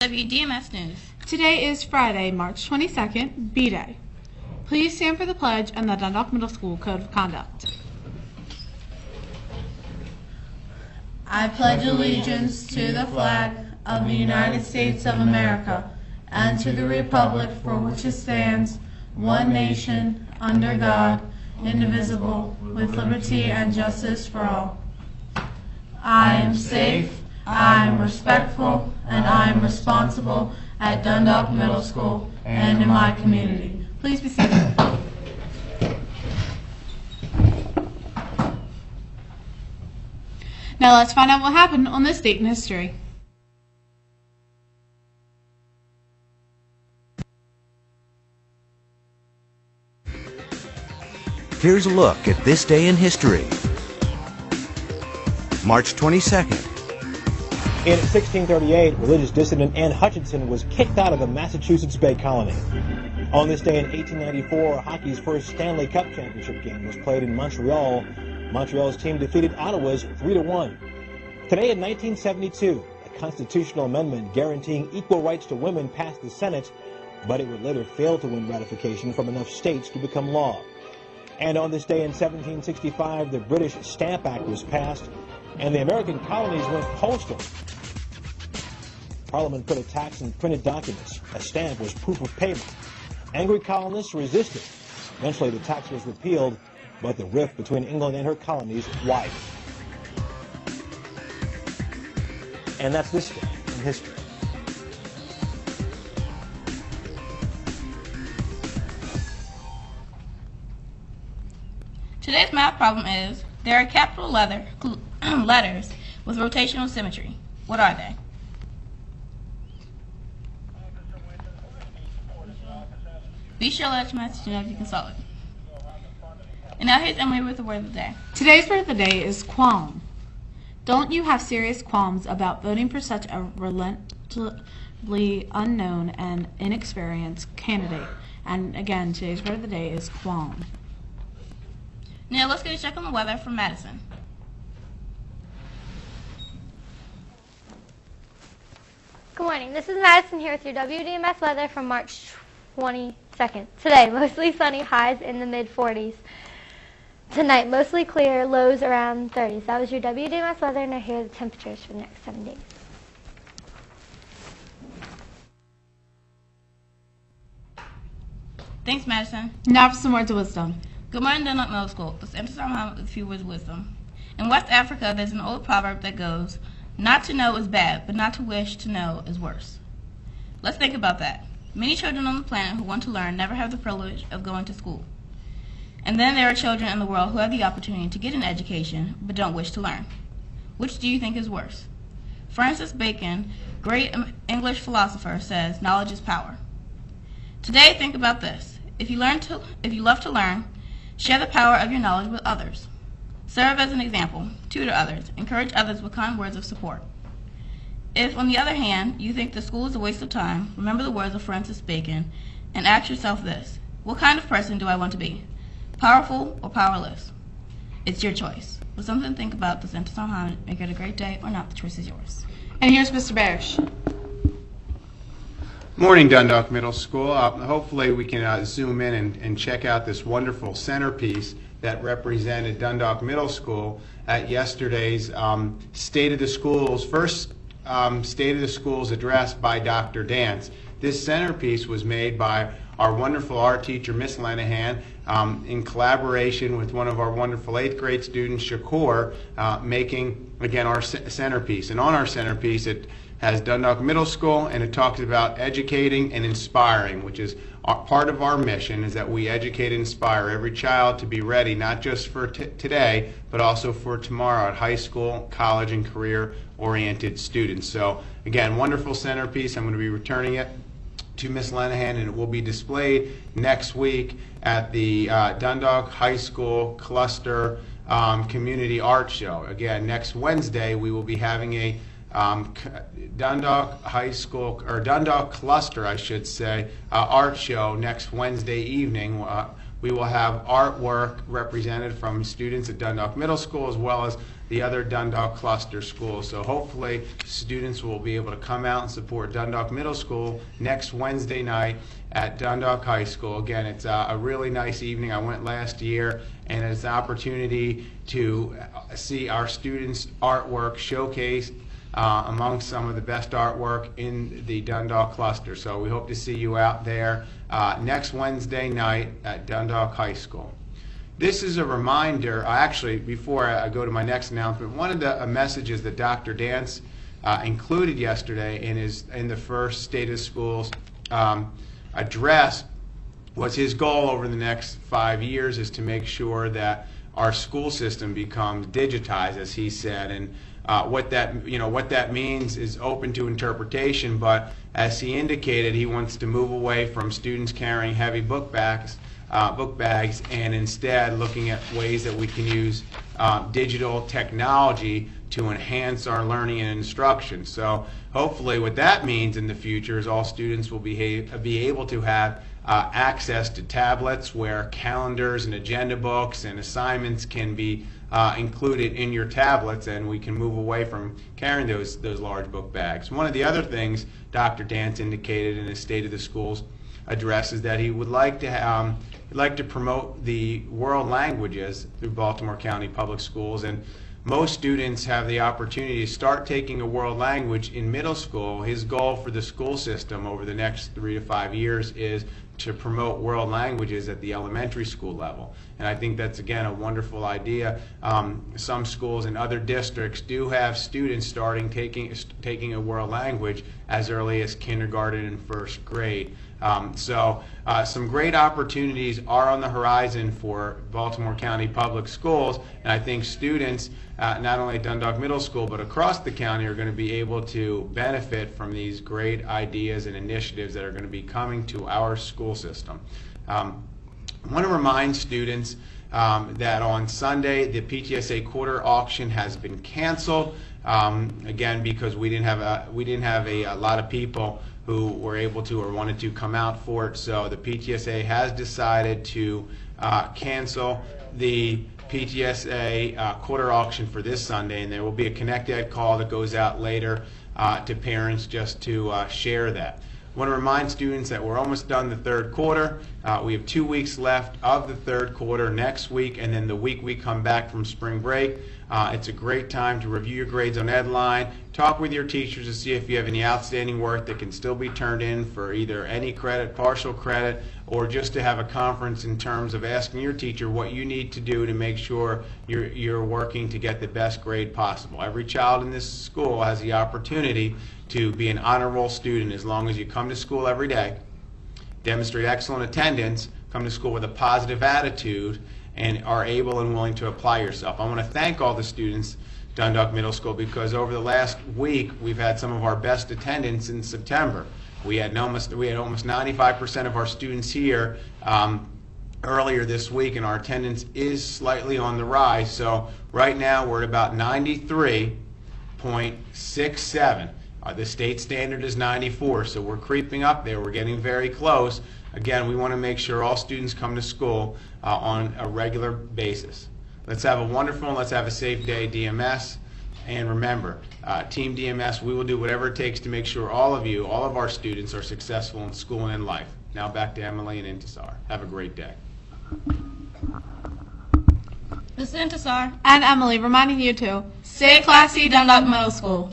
WDMS News. Today is Friday, March 22nd, B-Day. Please stand for the pledge and the Dundalk Middle School Code of Conduct. I pledge allegiance to the flag of the United States of America and to the republic for which it stands, one nation, under God, indivisible, with liberty and justice for all. I am safe, I am respectful, and I am responsible at Dundalk Middle School and in my community. Please be seated. Now let's find out what happened on this date in history. Here's a look at this day in history. March 22nd. In 1638, religious dissident Anne Hutchinson was kicked out of the Massachusetts Bay Colony. On this day in 1894, hockey's first Stanley Cup championship game was played in Montreal. Montreal's team defeated Ottawa's 3-1. Today in 1972, a constitutional amendment guaranteeing equal rights to women passed the Senate, but it would later fail to win ratification from enough states to become law. And on this day in 1765, the British Stamp Act was passed, and the American colonies went postal. Parliament put a tax on printed documents. A stamp was proof of payment. Angry colonists resisted. Eventually the tax was repealed, but the rift between England and her colonies widened. And that's this day in history. Today's math problem is, there are capital letters with rotational symmetry. What are they? Be sure to let your math teacher know if you can solve it. And now here's Emily with the word of the day. Today's word of the day is qualm. Don't you have serious qualms about voting for such a relentlessly unknown and inexperienced candidate? And again, today's word of the day is qualm. Now let's get a check on the weather from Madison. Good morning. This is Madison here with your WDMS weather from March 22nd. Today, mostly sunny, highs in the mid-40s. Tonight, mostly clear, lows around 30s. That was your WDMS weather, and now here are the temperatures for the next 7 days. Thanks, Madison. Now for some words of wisdom. Good morning, Dundalk Middle School. Let's enter somehow with a few words of wisdom. In West Africa, there's an old proverb that goes, not to know is bad, but not to wish to know is worse. Let's think about that. Many children on the planet who want to learn never have the privilege of going to school. And then there are children in the world who have the opportunity to get an education, but don't wish to learn. Which do you think is worse? Francis Bacon, great English philosopher, says, knowledge is power. Today, think about this. If you love to learn, share the power of your knowledge with others. Serve as an example, tutor others, encourage others with kind words of support. If, on the other hand, you think the school is a waste of time, remember the words of Francis Bacon and ask yourself this: what kind of person do I want to be? Powerful or powerless? It's your choice. With something to think about, this enter somehow, make it a great day or not, the choice is yours. And here's Mr. Barish. Morning, Dundalk Middle School. Hopefully we can zoom in and check out this wonderful centerpiece that represented Dundalk Middle School at yesterday's State of the Schools, first State of the Schools address by Dr. Dance. This centerpiece was made by our wonderful art teacher, Miss Lenahan, in collaboration with one of our wonderful 8th grade students, Shakur, making, again, our centerpiece. And on our centerpiece, it has Dundalk Middle School, and it talks about educating and inspiring, which is part of our mission, is that we educate and inspire every child to be ready, not just for today, but also for tomorrow at high school, college, and career-oriented students. So, again, wonderful centerpiece. I'm going to be returning it to Miss Lenahan, and it will be displayed next week at the Dundalk High School Cluster Community Art Show. Again, next Wednesday we will be having a Dundalk High School, or Dundalk Cluster, I should say, art show next Wednesday evening. We will have artwork represented from students at Dundalk Middle School as well as the other Dundalk cluster schools. So hopefully students will be able to come out and support Dundalk Middle School next Wednesday night at Dundalk High School. Again, it's a really nice evening. I went last year, and it's an opportunity to see our students' artwork showcased among some of the best artwork in the Dundalk cluster. So we hope to see you out there next Wednesday night at Dundalk High School. This is a reminder, actually, before I go to my next announcement, one of the messages that Dr. Dance included yesterday in the first State of Schools address was his goal over the next 5 years is to make sure that our school system becomes digitized, as he said, and what that means is open to interpretation. But as he indicated, he wants to move away from students carrying heavy book bags, and instead looking at ways that we can use digital technology to enhance our learning and instruction. So hopefully what that means in the future is all students will be able to have access to tablets where calendars and agenda books and assignments can be included in your tablets, and we can move away from carrying those large book bags. One of the other things Dr. Dance indicated in his State of the Schools address is that he would like to promote the world languages through Baltimore County Public Schools, and most students have the opportunity to start taking a world language in middle school. His goal for the school system over the next 3 to 5 years is to promote world languages at the elementary school level. And I think that's, again, a wonderful idea. Some schools in other districts do have students starting taking a world language as early as kindergarten and first grade. So some great opportunities are on the horizon for Baltimore County Public Schools, and I think students, not only at Dundalk Middle School, but across the county are going to be able to benefit from these great ideas and initiatives that are going to be coming to our school system. I want to remind students that on Sunday the PTSA quarter auction has been canceled, again because we didn't have a lot of people who were able to or wanted to come out for it. So the PTSA has decided to cancel the PTSA quarter auction for this Sunday, and there will be a Connect Ed call that goes out later to parents just to share that. I want to remind students that we're almost done the third quarter. We have 2 weeks left of the third quarter next week, and then the week we come back from spring break. It's a great time to review your grades on Edline, talk with your teachers to see if you have any outstanding work that can still be turned in for either any credit, partial credit, or just to have a conference in terms of asking your teacher what you need to do to make sure you're working to get the best grade possible. Every child in this school has the opportunity to be an honor roll student as long as you come to school every day, demonstrate excellent attendance, come to school with a positive attitude, and are able and willing to apply yourself. I want to thank all the students at Dundalk Middle School because over the last week we've had some of our best attendance in September. We had almost 95% of our students here earlier this week, and our attendance is slightly on the rise. So right now we're at about 93.67. The state standard is 94, so we're creeping up there. We're getting very close. Again, we want to make sure all students come to school on a regular basis. Let's have a wonderful and let's have a safe day, DMS. And remember, Team DMS, we will do whatever it takes to make sure all of our students are successful in school and in life. Now back to Emily and Intisar. Have a great day. This is Intisar. And Emily, reminding you to Stay classy, Dundalk Middle School.